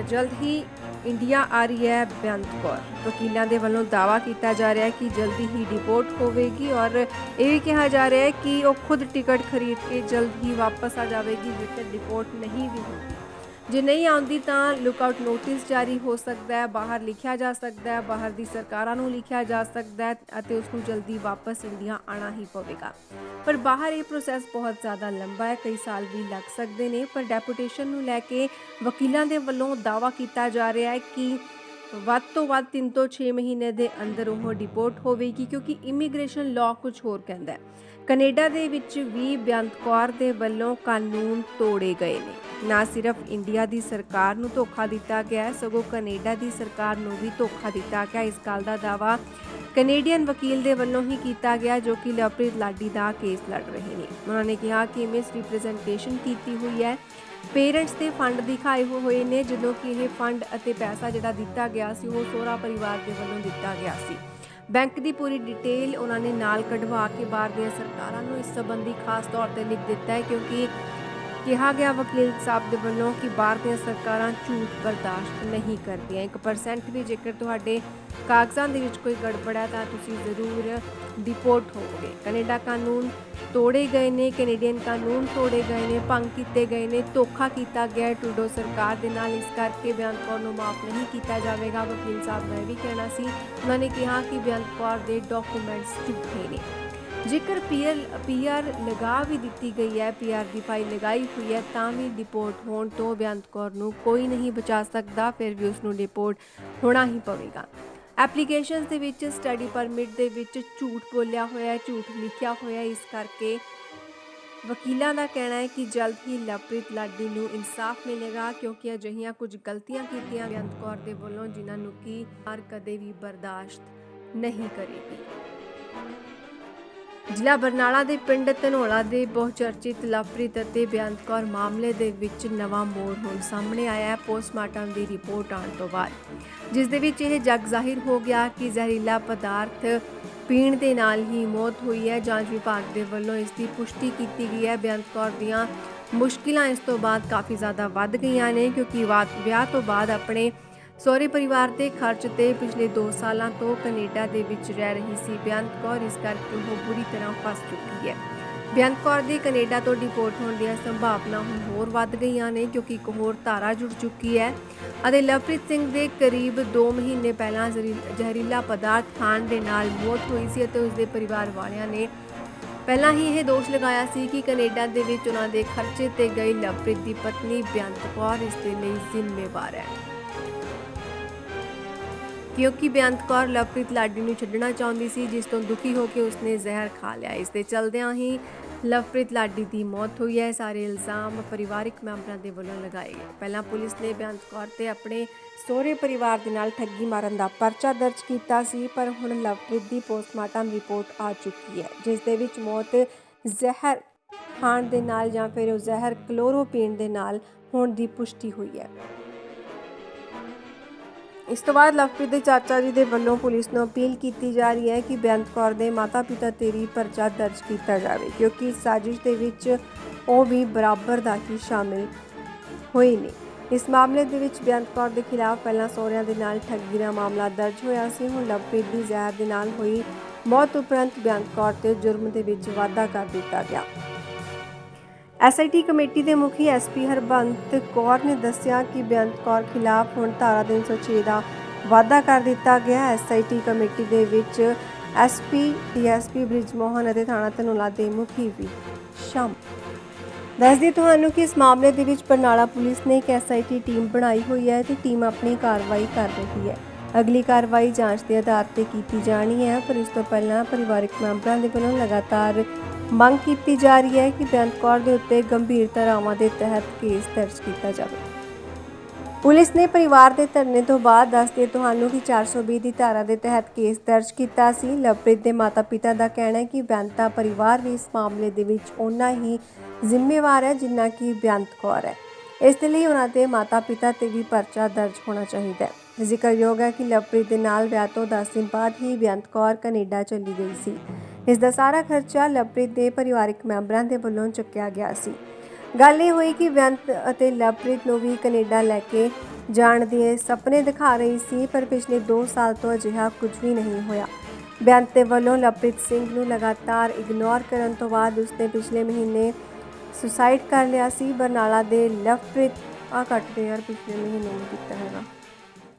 जल्द ही इंडिया आ रही है बेअंत कौर। वकीलों के वालों दावा किया जा रहा है कि जल्दी ही डिपोर्ट होगी और ये भी कहा जा रहा है कि वो खुद टिकट खरीद के जल्द ही वापस आ जाएगी जेकर डिपोर्ट नहीं भी होगी। जे नहीं आती तो लुकआउट नोटिस जारी हो सकता है, बाहर लिखा जा सकता है, बाहर की सरकारों को लिखा जा सकता है, उसको जल्दी वापस इंडिया आना ही पवेगा। पर बाहर ये प्रोसैस बहुत ज़्यादा लंबा है, कई साल भी लग सकते हैं। पर डेपूटेशन को लैके वकीलों के वालों दावा किया जा रहा है कि ਵੱਧ ਤੋਂ ਵੱਧ 3 ਤੋਂ 6 ਮਹੀਨੇ ਦੇ ਅੰਦਰ ਉਹ ਡਿਪੋਰਟ ਹੋਵੇਗੀ, ਕਿਉਂਕਿ ਇਮੀਗ੍ਰੇਸ਼ਨ ਲਾਅ ਕੁਝ ਹੋਰ ਕਹਿੰਦਾ ਹੈ। ਕੈਨੇਡਾ ਦੇ ਵਿੱਚ ਵੀ ਬੇਅੰਤ ਕੌਰ ਦੇ ਵੱਲੋਂ ਕਾਨੂੰਨ ਤੋੜੇ ਗਏ ਨੇ। ਨਾ ਸਿਰਫ ਇੰਡੀਆ ਦੀ ਸਰਕਾਰ ਨੂੰ ਧੋਖਾ ਦਿੱਤਾ ਗਿਆ, ਸਗੋਂ ਕੈਨੇਡਾ ਦੀ ਸਰਕਾਰ ਨੂੰ ਵੀ ਧੋਖਾ ਦਿੱਤਾ ਗਿਆ। ਇਸ ਗੱਲ ਦਾ ਦਾਵਾ ਕੈਨੇਡੀਅਨ ਵਕੀਲ ਦੇ ਵੱਲੋਂ ਹੀ ਕੀਤਾ ਗਿਆ ਜੋ ਕਿ ਲਵਪ੍ਰੀਤ ਲਾਡੀ ਦਾ ਕੇਸ ਲੜ ਰਹੇ ਨੇ। ਉਹਨਾਂ ਨੇ ਕਿਹਾ ਕਿ ਮਿਸ ਰਿਪਰੈਜ਼ੈਂਟੇਸ਼ਨ ਕੀਤੀ ਹੋਈ ਹੈ, पेरेंट्स के फंड दिखाए हुए ने, जो कि यह फंड और पैसा जोड़ा दिता गया सी वो सोहरा परिवार के वालों दिता गया सी। बैंक की पूरी डिटेल उन्होंने नाल कढ़वा के बाहर दी सरकारों को इस संबंधी खास तौर पर लिख दिता है, क्योंकि कहा गया वकील साहब के वालों कि बाहर दी सरकारां झूठ बर्दाश्त नहीं करदियां। 1% भी जेकर तुहाडे कागजां दे विच कोई गड़बड़ है तो तुसीं जरूर डिपोर्ट होवोगे। कनेडा कानून तोड़े गए ने, कैनेडियन कानून तोड़े गए ने, भंग किए गए ने, धोखा किया गया ट्रूडो सरकार दे नाल। इस करके बेअंत कौर नूं माफ नहीं किया जाएगा। वकील साहब ने भी कहना सी, उन्होंने कहा कि बेअंत कौर के डॉकूमेंट्स झूठे ने। जेकर पीआर लगा भी दी गई है, पीआर की फाइल लगाई हुई है, तो भी डिपोर्ट होने तो बेअंत कौर नूं कोई नहीं बचा सकता, फिर भी उसनूं डिपोर्ट होना ही पवेगा। एप्लीकेशन दे विच स्टडी परमिट दे विच झूठ बोलिया होया, झूठ लिखिया होया। इस करके वकीलों का कहना है कि जल्द ही लवप्रीत लाडी नूं इंसाफ मिलेगा, क्योंकि अजिहियां कुछ गलतियां कीतियां बेअंत कौर दे वल्लों जिन्हां नूं की सरकार कदे भी बर्दाश्त नहीं करेगी। ਜ਼ਿਲ੍ਹਾ ਬਰਨਾਲਾ ਦੇ ਪਿੰਡ ਧਨੌਲਾ ਦੇ ਬਹੁਚਰਚਿਤ ਲਵਪ੍ਰੀਤ ਅਤੇ ਬੇਅੰਤ ਕੌਰ ਮਾਮਲੇ ਦੇ ਵਿੱਚ ਨਵਾਂ ਮੋੜ ਹੁਣ ਸਾਹਮਣੇ ਆਇਆ ਹੈ ਪੋਸਟਮਾਰਟਮ ਦੀ ਰਿਪੋਰਟ ਆਉਣ ਤੋਂ ਬਾਅਦ, ਜਿਸ ਦੇ ਵਿੱਚ ਇਹ ਜੱਗ ਜ਼ਾਹਿਰ ਹੋ ਗਿਆ ਕਿ ਜ਼ਹਿਰੀਲਾ ਪਦਾਰਥ ਪੀਣ ਦੇ ਨਾਲ ਹੀ ਮੌਤ ਹੋਈ ਹੈ। ਜਾਂਚ ਵਿਭਾਗ ਦੇ ਵੱਲੋਂ ਇਸ ਦੀ ਪੁਸ਼ਟੀ ਕੀਤੀ ਗਈ ਹੈ। ਬੇਅੰਤ ਕੌਰ ਦੀਆਂ ਮੁਸ਼ਕਿਲਾਂ ਇਸ ਤੋਂ ਬਾਅਦ ਕਾਫੀ ਜ਼ਿਆਦਾ ਵੱਧ ਗਈਆਂ ਨੇ, ਕਿਉਂਕਿ ਵਿਆਹ ਤੋਂ ਬਾਅਦ ਆਪਣੇ ਸਹੁਰੇ परिवार के खर्च से पिछले 2 सालों तो कनेडा के विच रह रही सी बेअंत कौर, इस करके वो बुरी तरह फस चुकी है। बेअंत कौर के कनेडा तो डिपोर्ट होने दी संभावना हुण होर वध गईयां ने, क्योंकि एक होर धारा जुड़ चुकी है। लवप्रीत सिंह के करीब 2 महीने पहला जहरीला पदार्थ खाण के नाल मौत हुई सी ते उसके परिवार वालियां ने पहला ही यह दोष लगाया सी कि कनेडा के विच उन्हां दे खर्चे ते गई लवप्रीत की पत्नी बेअंत कौर इस दे लई जिम्मेवार है, क्योंकि बेअंत कौर लवप्रीत लाडी नूं छड्डना चाहुंदी सी, जिस तो दुखी होकर उसने जहर खा लिया। इस दे चलदियां ही लवप्रीत लाडी की मौत हुई है। सारे इल्जाम परिवारिक मैंबरां दे वल्लों लगाए गए। पहलां पुलिस ने बेअंत कौर ते अपने सहुरे परिवार दे नाल ठगी मारन दा परचा दर्ज कीता सी, पर हुण लवप्रीत दी पोस्टमार्टम रिपोर्ट आ चुकी है, जिस दे विच मौत जहर खाण दे नाल जां फिर जहर क्लोरो पीण दे नाल होण दी पुष्टि हुई है। इस तो बाद लवप्रीत के चाचा जी के वलों पुलिस को अपील की जा रही है कि बेअंत कौर के माता पिता तेरी परचा दर्ज किया जाए, क्योंकि इस साजिश के विच वो भी बराबर का ही शामिल हुए ने। इस मामले के विच बेअंत कौर के खिलाफ पहला सहुरियां दे नाल ठगी का मामला दर्ज होया सी। हुण लवप्रीत की जहर के नाल हुई मौत उपरंत बेअंत कौर ते जुर्म के विच वाधा कर दिता गया। SIT कमेटी के मुखी SP हरबंत कौर ने दस्सिया कि बेअंत कौर खिलाफ हुण धारा 306 का वाधा कर दिता गया। SIT कमेटी के विच SP DSP बृजमोहन और थाणा धनौला के मुखी भी शामिल। दस दी तुहानूं कि इस मामले के विच बरनाला पुलिस ने एक SIT टीम बनाई हुई है तो टीम अपनी कार्रवाई कर रही है। अगली कार्रवाई जांच के आधार पर की जानी है, पर इस तो पहला परिवारिक मैंबरां दे वल्लों लगातार ਮੰਗ ਕੀਤੀ ਜਾ ਰਹੀ ਹੈ ਕਿ बेअंत कौर ਦੇ ਉੱਤੇ ਗੰਭੀਰ ਧਾਰਾਵਾਂ ਦੇ ਤਹਿਤ ਕੇਸ ਦਰਜ ਕੀਤਾ ਜਾਵੇ। ਪੁਲਿਸ ਨੇ ਪਰਿਵਾਰ ਦੇ ਧਰਨੇ ਤੋਂ ਬਾਅਦ ਦੱਸਦੇ ਤੁਹਾਨੂੰ ਕਿ 420 ਦੀ ਧਾਰਾ ਦੇ ਤਹਿਤ ਕੇਸ ਦਰਜ ਕੀਤਾ ਸੀ। ਲਵਪ੍ਰੀਤ ਦੇ ਮਾਤਾ-ਪਿਤਾ ਦਾ ਕਹਿਣਾ ਹੈ ਕਿ बेअंत ਦਾ ਪਰਿਵਾਰ ਵੀ ਇਸ ਮਾਮਲੇ ਦੇ ਵਿੱਚ ਉਨਾ ਹੀ ਜ਼ਿੰਮੇਵਾਰ ਹੈ ਜਿੰਨਾ ਕਿ बेअंत ਕੌਰ ਹੈ। ਇਸ ਦੇ ਲਈ ਉਹਨਾਂ ਦੇ ਮਾਤਾ-ਪਿਤਾ ਤੇ ਵੀ ਪਰਚਾ ਦਰਜ ਹੋਣਾ ਚਾਹੀਦਾ ਹੈ। ਜ਼ਿਕਰਯੋਗ ਹੈ ਕਿ ਲਵਪ੍ਰੀਤ ਦੇ ਨਾਲ ਵਿਆਹ ਤੋਂ 10 ਦਿਨ ਬਾਅਦ ਹੀ बेअंत ਕੌਰ ਕੈਨੇਡਾ ਚਲੀ ਗਈ ਸੀ। इस दा सारा खर्चा लवप्रीत के परिवारिक मैंबरां दे वल्लों चुक्या गया सी। गल ये हुई कि बेअंत अते लवप्रीत नूं भी कनेडा लैके ਜਾਣ ਦੇ ਸੁਪਨੇ ਦਿਖਾ ਰਹੀ ਸੀ, ਪਰ ਪਿਛਲੇ 2 ਸਾਲ ਤੋਂ ਅਜਿਹਾ ਕੁਝ ਵੀ ਨਹੀਂ ਹੋਇਆ। ਬੇਅੰਤ ਦੇ ਵੱਲੋਂ ਲਵਪ੍ਰੀਤ ਸਿੰਘ ਨੂੰ ਲਗਾਤਾਰ ਇਗਨੋਰ ਕਰਨ ਤੋਂ ਬਾਅਦ ਉਸਨੇ ਪਿਛਲੇ ਮਹੀਨੇ ਸੁਸਾਈਡ ਕਰ ਲਿਆ ਸੀ। ਬਰਨਾਲਾ ਦੇ ਲਵਪ੍ਰੀਤ ਕੱਟਦੇ ਯਾਰ ਪਿਛਲੇ ਮਹੀਨੇ ਨੂੰ ਕੀਤਾ ਹੈਗਾ।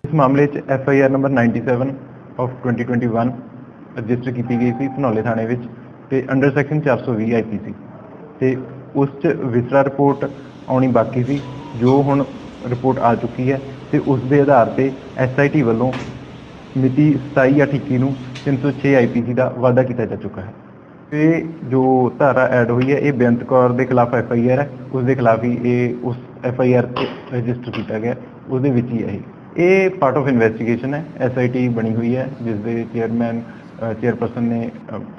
ਇਸ ਮਾਮਲੇ 'ਚ FIR ਨੰਬਰ 97 ਆਫ 2021 ਰਜਿਸਟਰ ਕੀਤੀ ਗਈ ਸੀ ਧਨੌਲੇ ਥਾਣੇ ਵਿੱਚ ਤੇ ਅੰਡਰ ਸੈਕਸ਼ਨ 420 IPC ਤੇ ਉਸ 'ਚ ਵਿਸਰਾ ਰਿਪੋਰਟ ਆਉਣੀ ਬਾਕੀ ਸੀ, ਜੋ ਹੁਣ ਰਿਪੋਰਟ ਆ ਚੁੱਕੀ ਹੈ ਤੇ ਉਸ ਦੇ ਆਧਾਰ ਤੇ SIT ਵੱਲੋਂ ਮਿਤੀ 27/8 ਨੂੰ 306 IPC ਦਾ ਵਾਅਦਾ ਕੀਤਾ ਜਾ ਚੁੱਕਾ ਹੈ। ਤੇ ਜੋ ਧਾਰਾ ਐਡ ਹੋਈ ਹੈ ਇਹ ਬੇਅੰਤ ਕੌਰ ਦੇ ਖਿਲਾਫ FIR ਹੈ, ਉਸ ਦੇ ਖਿਲਾਫ ਹੀ ਇਹ ਉਸ FIR 'ਤੇ ਰਜਿਸਟਰ ਕੀਤਾ ਗਿਆ, ਉਹਦੇ ਵਿੱਚ ਹੀ ਹੈ ਇਹ ਪਾਰਟ ਆਫ ਇਨਵੈਸਟੀਗੇਸ਼ਨ ਹੈ। SIT ਬਣੀ ਹੋਈ ਹੈ ਜਿਸ ਦੇ ਚੇਅਰਪਰਸਨ ਨੇ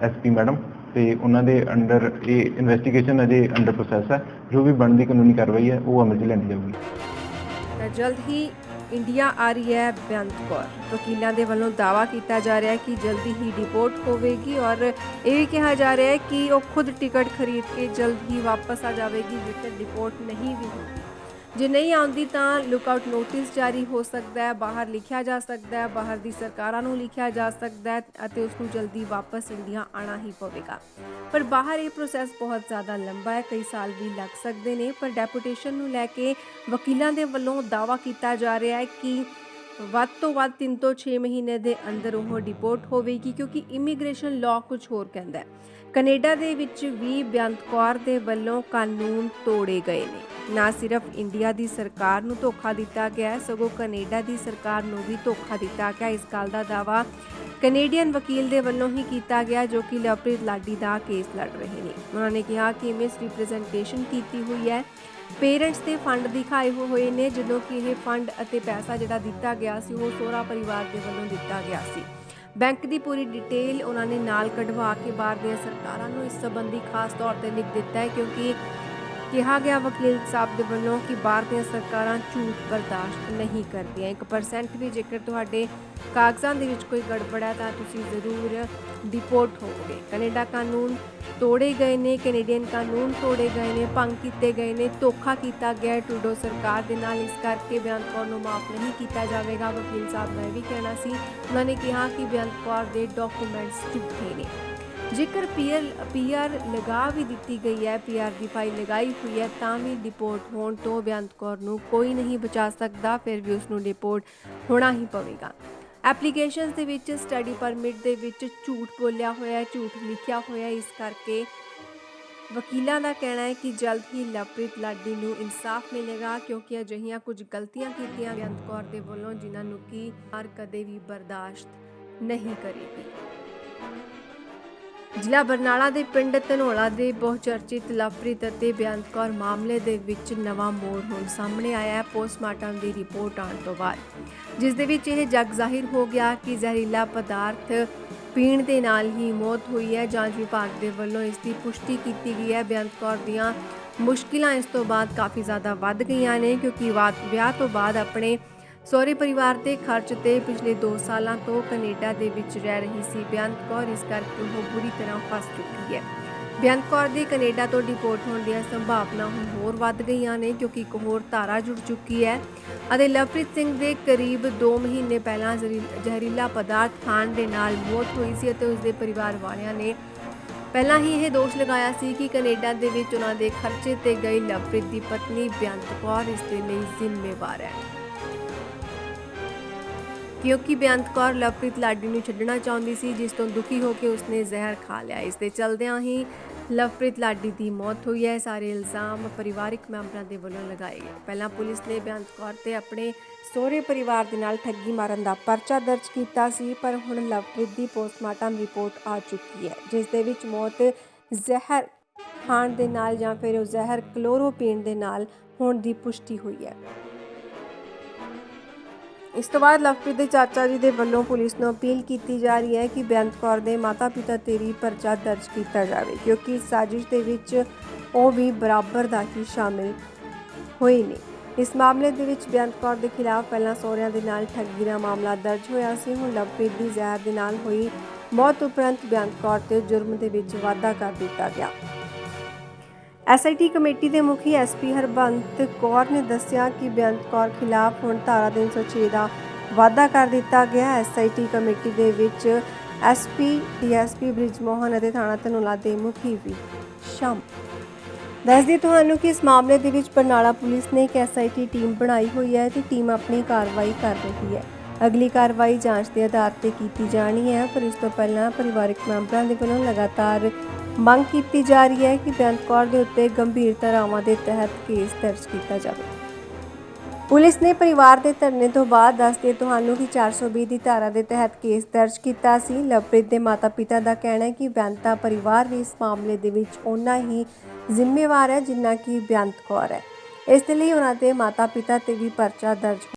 SP ਮੈਡਮ ਤੇ ਉਹਨਾਂ ਦੇ ਅੰਡਰ ਇਹ ਇਨਵੈਸਟੀਗੇਸ਼ਨ ਅਜੇ ਅੰਡਰ ਪ੍ਰੋਸੈਸ ਹੈ। ਜੋ ਵੀ ਬਣਦੀ ਕਾਨੂੰਨੀ ਕਾਰਵਾਈ ਹੈ ਉਹ ਅਮਲ 'ਚ ਲਿਆਂਦੀ ਜਾਊਗੀ। ਜਲਦ ਹੀ ਇੰਡੀਆ ਆ ਰਹੀ ਹੈ ਬੇਅੰਤ ਕੌਰ। ਵਕੀਲਾਂ ਦੇ ਵੱਲੋਂ ਦਾਅਵਾ ਕੀਤਾ ਜਾ ਰਿਹਾ ਹੈ ਕਿ ਜਲਦੀ ਹੀ ਡਿਪੋਰਟ ਹੋਵੇਗੀ ਔਰ ਇਹ ਵੀ ਕਿਹਾ ਜਾ ਰਿਹਾ ਹੈ ਕਿ ਉਹ ਖੁਦ ਟਿਕਟ ਖਰੀਦ ਕੇ ਜਲਦ ਹੀ ਵਾਪਸ ਆ ਜਾਵੇਗੀ ਜੇਕਰ ਡਿਪੋਰਟ ਨਹੀਂ ਵੀ ਹੁੰਦੀ। ਜੇ ਨਹੀਂ ਆਉਂਦੀ ਤਾਂ ਲੁੱਕਆਊਟ ਨੋਟਿਸ ਜਾਰੀ ਹੋ ਸਕਦਾ ਹੈ, ਬਾਹਰ ਲਿਖਿਆ ਜਾ ਸਕਦਾ ਹੈ, ਬਾਹਰ ਦੀ ਸਰਕਾਰਾਂ ਨੂੰ ਲਿਖਿਆ ਜਾ ਸਕਦਾ ਹੈ ਅਤੇ ਉਸ ਨੂੰ ਜਲਦੀ ਵਾਪਸ ਇੰਡੀਆ ਆਉਣਾ ਹੀ ਪਵੇਗਾ। ਪਰ ਬਾਹਰ ਇਹ ਪ੍ਰੋਸੈਸ ਬਹੁਤ ਜ਼ਿਆਦਾ ਲੰਬਾ ਹੈ, ਕਈ ਸਾਲ ਵੀ ਲੱਗ ਸਕਦੇ ਨੇ। ਪਰ ਡੈਪੂਟੇਸ਼ਨ ਨੂੰ ਲੈ ਕੇ ਵਕੀਲਾਂ ਦੇ ਵੱਲੋਂ ਦਾਅਵਾ ਕੀਤਾ ਜਾ ਰਿਹਾ ਹੈ ਕਿ ਵੱਧ ਤੋਂ ਵੱਧ 3 ਤੋਂ 6 ਮਹੀਨੇ ਦੇ ਅੰਦਰ ਉਹ ਡਿਪੋਰਟ ਹੋਵੇਗੀ, ਕਿਉਂਕਿ ਇਮੀਗ੍ਰੇਸ਼ਨ ਲਾਅ ਕੁਝ ਹੋਰ ਕਹਿੰਦਾ ਹੈ। ਕੈਨੇਡਾ ਦੇ ਵਿੱਚ ਵੀ ਬੇਅੰਤ ਕੌਰ ਦੇ ਵੱਲੋਂ ਕਾਨੂੰਨ ਤੋੜੇ ਗਏ ਨੇ। ਨਾ ਸਿਰਫ ਇੰਡੀਆ ਦੀ ਸਰਕਾਰ ਨੂੰ ਧੋਖਾ ਦਿੱਤਾ ਗਿਆ, ਸਗੋਂ ਕੈਨੇਡਾ ਦੀ ਸਰਕਾਰ ਨੂੰ ਵੀ ਧੋਖਾ ਦਿੱਤਾ ਗਿਆ। ਇਸ ਗੱਲ ਦਾ ਦਾਅਵਾ ਕੈਨੇਡੀਅਨ ਵਕੀਲ ਦੇ ਵੱਲੋਂ ਹੀ ਕੀਤਾ ਗਿਆ ਜੋ ਕਿ ਲਵਪ੍ਰੀਤ ਲਾਡੀ ਦਾ ਕੇਸ ਲੜ ਰਹੇ ਨੇ। ਉਹਨਾਂ ਨੇ ਕਿਹਾ ਕਿ ਮਿਸ ਰਿਪਰੈਜ਼ੈਂਟੇਸ਼ਨ ਕੀਤੀ ਹੋਈ ਹੈ, ਪੇਰੈਂਟਸ ਦੇ ਫੰਡ ਦਿਖਾਏ ਹੋਏ ਨੇ, ਜਦੋਂ ਕਿ ਇਹ ਫੰਡ ਅਤੇ ਪੈਸਾ ਜਿਹੜਾ ਦਿੱਤਾ ਗਿਆ ਸੀ ਉਹ ਸਹੁਰਾ ਪਰਿਵਾਰ ਦੇ ਵੱਲੋਂ ਦਿੱਤਾ ਗਿਆ ਸੀ। ਬੈਂਕ ਦੀ ਪੂਰੀ ਡਿਟੇਲ ਉਹਨਾਂ ਨੇ ਨਾਲ ਕਢਵਾ ਕੇ ਬਾਹਰ ਦੀਆਂ ਸਰਕਾਰਾਂ ਨੂੰ ਇਸ ਸੰਬੰਧੀ ਖਾਸ ਤੌਰ ਤੇ ਲਿਖ ਦਿੱਤਾ ਹੈ, ਕਿਉਂਕਿ ਕਿਹਾ ਗਿਆ ਵਕੀਲ ਸਾਹਿਬ ਦੇ ਵੱਲੋਂ ਕਿ ਬਾਹਰ ਦੀਆਂ ਸਰਕਾਰਾਂ ਝੂਠ ਬਰਦਾਸ਼ਤ ਨਹੀਂ ਕਰਦੀਆਂ। 1% ਵੀ ਜੇਕਰ ਤੁਹਾਡੇ ਕਾਗਜ਼ਾਂ ਦੇ ਵਿੱਚ ਕੋਈ ਗੜਬੜ ਹੈ ਤਾਂ ਤੁਸੀਂ ਜ਼ਰੂਰ ਡਿਪੋਰਟ ਹੋਵੋਗੇ। ਕੈਨੇਡਾ ਕਾਨੂੰਨ ਤੋੜੇ ਗਏ ਨੇ, ਕੈਨੇਡੀਅਨ ਕਾਨੂੰਨ ਤੋੜੇ ਗਏ ਨੇ, ਭੰਗ ਕੀਤੇ ਗਏ ਨੇ, ਧੋਖਾ ਕੀਤਾ ਗਿਆ ਟਰੂਡੋ ਸਰਕਾਰ ਦੇ ਨਾਲ। ਇਸ ਕਰਕੇ ਬੇਅੰਤ ਕੌਰ ਨੂੰ ਮਾਫ ਨਹੀਂ ਕੀਤਾ ਜਾਵੇਗਾ। ਵਕੀਲ ਸਾਹਿਬ ਦਾ ਇਹ ਵੀ ਕਹਿਣਾ ਸੀ, ਉਹਨਾਂ ਨੇ ਕਿਹਾ ਕਿ ਬੇਅੰਤ ਕੌਰ ਦੇ ਡਾਕੂਮੈਂਟਸ ਝੂਠੇ ਨੇ। ਜੇਕਰ PR ਲਗਾ ਵੀ ਦਿੱਤੀ ਗਈ ਹੈ, PR ਦੀ ਫਾਈਲ ਲਗਾਈ ਹੋਈ ਹੈ, ਤਾਂ ਵੀ ਡਿਪੋਰਟ ਹੋਣ ਤੋਂ ਬੇਅੰਤ ਕੌਰ ਨੂੰ ਕੋਈ ਨਹੀਂ ਬਚਾ ਸਕਦਾ, ਫਿਰ ਵੀ ਉਸ ਨੂੰ ਡਿਪੋਰਟ ਹੋਣਾ ਹੀ ਪਵੇਗਾ। ਐਪਲੀਕੇਸ਼ਨਸ ਦੇ ਵਿੱਚ ਸਟੱਡੀ ਪਰਮਿਟ ਦੇ ਵਿੱਚ ਝੂਠ ਬੋਲਿਆ ਹੋਇਆ ਹੈ, ਝੂਠ ਲਿਖਿਆ ਹੋਇਆ ਹੈ। ਇਸ ਕਰਕੇ ਵਕੀਲਾਂ ਦਾ ਕਹਿਣਾ ਹੈ ਕਿ ਜਲਦ ਹੀ ਲਵਪ੍ਰੀਤ ਲਾਡੀ ਨੂੰ ਇਨਸਾਫ ਮਿਲੇਗਾ, ਕਿਉਂਕਿ ਅਜਿਹੀਆਂ ਕੁਝ ਗਲਤੀਆਂ ਕੀਤੀਆਂ ਬੇਅੰਤ ਕੌਰ ਦੇ ਵੱਲੋਂ ਜਿਨ੍ਹਾਂ ਨੂੰ ਕਿ ਕਦੇ ਵੀ ਬਰਦਾਸ਼ਤ ਨਹੀਂ ਕਰੇਗੀ। ਜ਼ਿਲ੍ਹਾ ਬਰਨਾਲਾ ਦੇ ਪਿੰਡ ਧਨੌਲਾ ਦੇ ਬਹੁਚਰਚਿਤ ਲਵਪ੍ਰੀਤ ਅਤੇ ਬੇਅੰਤ ਕੌਰ ਮਾਮਲੇ ਦੇ ਵਿੱਚ ਨਵਾਂ ਮੋੜ ਹੁਣ ਸਾਹਮਣੇ ਆਇਆ ਹੈ ਪੋਸਟਮਾਰਟਮ ਦੀ ਰਿਪੋਰਟ ਆਉਣ ਤੋਂ ਬਾਅਦ, ਜਿਸ ਦੇ ਵਿੱਚ ਇਹ ਜੱਗ ਜ਼ਾਹਿਰ ਹੋ ਗਿਆ ਕਿ ਜ਼ਹਿਰੀਲਾ ਪਦਾਰਥ ਪੀਣ ਦੇ ਨਾਲ ਹੀ ਮੌਤ ਹੋਈ ਹੈ। ਜਾਂਚ ਵਿਭਾਗ ਦੇ ਵੱਲੋਂ ਇਸ ਦੀ ਪੁਸ਼ਟੀ ਕੀਤੀ ਗਈ ਹੈ। ਬੇਅੰਤ ਕੌਰ ਦੀਆਂ ਮੁਸ਼ਕਿਲਾਂ ਇਸ ਤੋਂ ਬਾਅਦ ਕਾਫੀ ਜ਼ਿਆਦਾ ਵੱਧ ਗਈਆਂ ਨੇ, ਕਿਉਂਕਿ ਵਿਆਹ ਤੋਂ ਬਾਅਦ ਆਪਣੇ ਸਹੁਰੇ ਪਰਿਵਾਰ ਦੇ ਖਰਚ ਤੇ ਪਿਛਲੇ 2 ਸਾਲਾਂ ਤੋਂ ਕੈਨੇਡਾ ਦੇ ਵਿੱਚ ਰਹਿ ਰਹੀ ਸੀ ਬੇਅੰਤ ਕੌਰ। ਇਸ ਕਰਕੇ ਉਹ ਬੁਰੀ ਤਰ੍ਹਾਂ ਫਸ ਚੁੱਕੀ ਹੈ। ਬੇਅੰਤ ਕੌਰ ਦੇ ਕੈਨੇਡਾ ਤੋਂ ਡਿਪੋਰਟ ਹੋਣ ਦੀਆਂ ਸੰਭਾਵਨਾ ਹੁਣ ਹੋਰ ਵੱਧ ਗਈਆਂ ਨੇ, ਕਿਉਂਕਿ ਇੱਕ ਹੋਰ ਧਾਰਾ ਜੁੜ ਚੁੱਕੀ ਹੈ ਅਤੇ ਲਵਪ੍ਰੀਤ ਸਿੰਘ ਦੇ ਕਰੀਬ 2 ਮਹੀਨੇ ਪਹਿਲਾਂ ਜ਼ਹਿਰੀਲਾ ਪਦਾਰਥ ਖਾਣ ਦੇ ਨਾਲ ਮੌਤ ਹੋਈ ਸੀ ਅਤੇ ਉਸ ਦੇ ਪਰਿਵਾਰ ਵਾਲਿਆਂ ਨੇ ਪਹਿਲਾਂ ਹੀ ਇਹ ਦੋਸ਼ ਲਗਾਇਆ ਸੀ ਕਿ ਕੈਨੇਡਾ ਦੇ ਵਿੱਚ ਉਹਨਾਂ ਦੇ ਖਰਚੇ ਤੇ ਗਈ ਲਵਪ੍ਰੀਤ ਦੀ ਪਤਨੀ ਬੇਅੰਤ ਕੌਰ ਇਸ ਦੇ ਲਈ ਜ਼ਿੰਮੇਵਾਰ ਹੈ, ਕਿਉਂਕਿ ਬੇਅੰਤ ਕੌਰ ਲਵਪ੍ਰੀਤ ਲਾਡੀ ਨੂੰ ਛੱਡਣਾ ਚਾਹੁੰਦੀ ਸੀ, ਜਿਸ ਤੋਂ ਦੁਖੀ ਹੋ ਕੇ ਉਸਨੇ ਜ਼ਹਿਰ ਖਾ ਲਿਆ। ਇਸ ਦੇ ਚਲਦਿਆਂ ਹੀ ਲਵਪ੍ਰੀਤ ਲਾਡੀ ਦੀ ਮੌਤ ਹੋਈ ਹੈ। ਸਾਰੇ ਇਲਜ਼ਾਮ ਪਰਿਵਾਰਕ ਮੈਂਬਰਾਂ ਦੇ ਵੱਲੋਂ ਲਗਾਏ ਗਏ। ਪਹਿਲਾਂ ਪੁਲਿਸ ਨੇ ਬੇਅੰਤ ਕੌਰ ਤੇ ਆਪਣੇ ਸਹੁਰੇ ਪਰਿਵਾਰ ਦੇ ਨਾਲ ਠੱਗੀ ਮਾਰਨ ਦਾ ਪਰਚਾ ਦਰਜ ਕੀਤਾ ਸੀ, ਪਰ ਹੁਣ ਲਵਪ੍ਰੀਤ ਦੀ ਪੋਸਟਮਾਰਟਮ ਰਿਪੋਰਟ ਆ ਚੁੱਕੀ ਹੈ, ਜਿਸ ਦੇ ਵਿੱਚ ਮੌਤ ਜ਼ਹਿਰ ਖਾਣ ਦੇ ਨਾਲ ਜਾਂ ਫਿਰ ਜ਼ਹਿਰ ਕਲੋਰੋ ਪੀਣ ਦੇ ਨਾਲ ਹੋਣ ਦੀ ਪੁਸ਼ਟੀ ਹੋਈ ਹੈ। ਇਸ ਤੋਂ ਬਾਅਦ ਲਵਪ੍ਰੀਤ ਦੇ ਚਾਚਾ ਜੀ ਦੇ ਵੱਲੋਂ ਪੁਲਿਸ ਨੂੰ ਅਪੀਲ ਕੀਤੀ ਜਾ ਰਹੀ ਹੈ ਕਿ ਬੇਅੰਤ ਕੌਰ ਦੇ ਮਾਤਾ-ਪਿਤਾ ਤੇ ਵੀ ਪਰਚਾ ਦਰਜ ਕੀਤਾ ਜਾਵੇ, ਕਿਉਂਕਿ ਇਸ ਸਾਜ਼ਿਸ਼ ਦੇ ਵਿੱਚ ਉਹ ਵੀ ਬਰਾਬਰ ਦਾ ਹੀ ਸ਼ਾਮਿਲ ਹੋਏ ਨੇ। ਇਸ ਮਾਮਲੇ ਦੇ ਵਿੱਚ ਬੇਅੰਤ ਕੌਰ ਦੇ ਖਿਲਾਫ ਪਹਿਲਾਂ ਸਹੁਰਿਆਂ ਦੇ ਨਾਲ ਠੱਗੀ ਦਾ ਮਾਮਲਾ ਦਰਜ ਹੋਇਆ ਸੀ। ਹੁਣ ਲਵਪ੍ਰੀਤ ਦੀ ਜ਼ਹਿਰ ਦੇ ਨਾਲ ਹੋਈ ਮੌਤ ਉਪਰੰਤ ਬੇਅੰਤ ਕੌਰ ਤੇ ਜੁਰਮ ਦੇ ਵਿੱਚ ਵਾਧਾ ਕਰ ਦਿੱਤਾ ਗਿਆ। ਐਸਆਈਟੀ ਕਮੇਟੀ ਦੇ ਮੁਖੀ ਐਸਪੀ ਹਰਬੰਤ ਕੌਰ ਨੇ ਦੱਸਿਆ ਕਿ ਬੇਅੰਤ ਕੌਰ ਖਿਲਾਫ ਹੁਣ ਧਾਰਾ 306 ਦਾ ਵਾਧਾ ਕਰ ਦਿੱਤਾ ਗਿਆ। ਐਸਆਈਟੀ ਕਮੇਟੀ ਦੇ ਵਿੱਚ ਐਸਪੀ, ਡੀਐਸਪੀ ਬ੍ਰਿਜ ਮੋਹਨ ਅਤੇ ਥਾਣਾ ਧਨੌਲਾ ਦੇ ਮੁਖੀ ਵੀ ਸ਼ਾਮਲ। ਦੱਸ ਦਈਏ ਤੁਹਾਨੂੰ ਕਿ ਇਸ ਮਾਮਲੇ ਦੇ ਵਿੱਚ ਬਰਨਾਲਾ ਪੁਲਿਸ ਨੇ ਇੱਕ ਐਸਆਈਟੀ ਟੀਮ ਬਣਾਈ ਹੋਈ ਹੈ ਤੇ ਟੀਮ ਆਪਣੀ ਕਾਰਵਾਈ ਕਰ ਰਹੀ ਹੈ। ਅਗਲੀ ਕਾਰਵਾਈ ਜਾਂਚ ਦੇ ਆਧਾਰ ਤੇ ਕੀਤੀ ਜਾਣੀ ਹੈ, ਪਰ ਇਸ ਤੋਂ ਪਹਿਲਾਂ ਪਰਿਵਾਰਕ ਮੈਂਬਰਾਂ ਦੇ ਵੱਲੋਂ ਲਗਾਤਾਰ ਮੰਗ ਕੀਤੀ ਜਾ ਰਹੀ ਹੈ ਕਿ ਬੇਅੰਤ ਕੌਰ ਦੇ ਉੱਤੇ ਗੰਭੀਰ ਧਾਰਾਵਾਂ ਦੇ ਤਹਿਤ ਕੇਸ ਦਰਜ ਕੀਤਾ ਜਾਵੇ। ਪੁਲਿਸ ਨੇ ਪਰਿਵਾਰ ਦੇ ਧਰਨੇ ਤੋਂ ਬਾਅਦ ਦੱਸਦੇ ਤੁਹਾਨੂੰ ਕਿ 420 ਦੀ ਧਾਰਾ ਦੇ ਤਹਿਤ ਕੇਸ ਦਰਜ ਕੀਤਾ ਸੀ। ਲਵਪ੍ਰੀਤ ਦੇ ਮਾਤਾ-ਪਿਤਾ ਦਾ ਕਹਿਣਾ ਹੈ ਕਿ ਬੇਅੰਤ ਦਾ ਪਰਿਵਾਰ ਵੀ ਇਸ ਮਾਮਲੇ ਦੇ ਵਿੱਚ ਉਨਾ ਹੀ ਜ਼ਿੰਮੇਵਾਰ ਹੈ ਜਿੰਨਾ ਕਿ ਬੇਅੰਤ ਕੌਰ ਹੈ। ਇਸ ਦੇ ਲਈ ਉਹਨਾਂ ਦੇ ਮਾਤਾ-ਪਿਤਾ ਤੇ ਵੀ ਪਰਚਾ ਦਰਜ